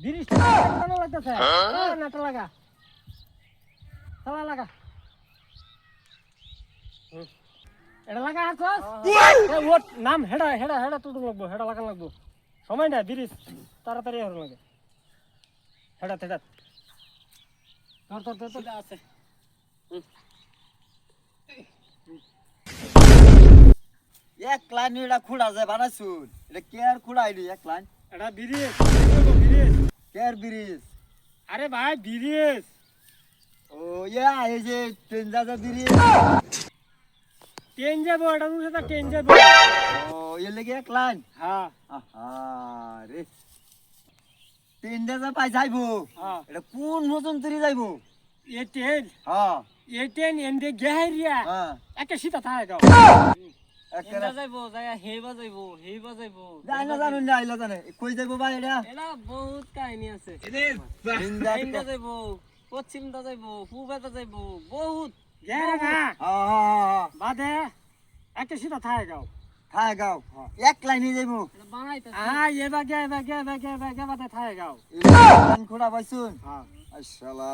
বিরিশটা কেন লাগতেছে নাটা লাগা চালা লাগা এটা লাগা আছস ওট নাম হেডা হেডা হেডা তুই লাগবো হেডা লাগা লাগবো সময় না বিরিশ তাড়াতাড়ি হর লাগে হেডা হেডা তোর তোর তোর তোর আছে এক লাইন এটা খুঁড়া যায় বানাইছুন এটা কে আর খুঁড়াইলি এক লাইন এটা বিরিশ বিরিশ কে আর ব্রিজ আরে ভাই বিরিশ ও ইয়া এই যে ট্রেন যা ব্রিজ ট্রেন যাবো এটা তুই সাথে ট্রেন যাবো ও এর লেগে এক লাইন হ্যাঁ আহা রে ট্রেন যা পাই যাইবো হ্যাঁ এটা কোন মতন তরি যাইবো এ ট্রেন হ্যাঁ এ ট্রেন এন্ডে গেহারিয়া হ্যাঁ একটা সিটা থাকে গাও একেরা যাইবো যাই হেইবা যাইবো যাই না জানুন না আইলা জানে কই যাইবো ভাই এটা এলা বহুত কাহিনী আছে হিন্দা হিন্দা যাইবো পশ্চিমদা যাইবো পূবাদা যাইবো বহুত গেহারা হ্যাঁ বাদে একটা সিটা থাকে গাও খায় গাও এক লাইনে যাইবো এটা বানাইতাছে এবার গে বাদে থাকে গাও লাইন খোড়া পাইছুন হ্যাঁ আশালা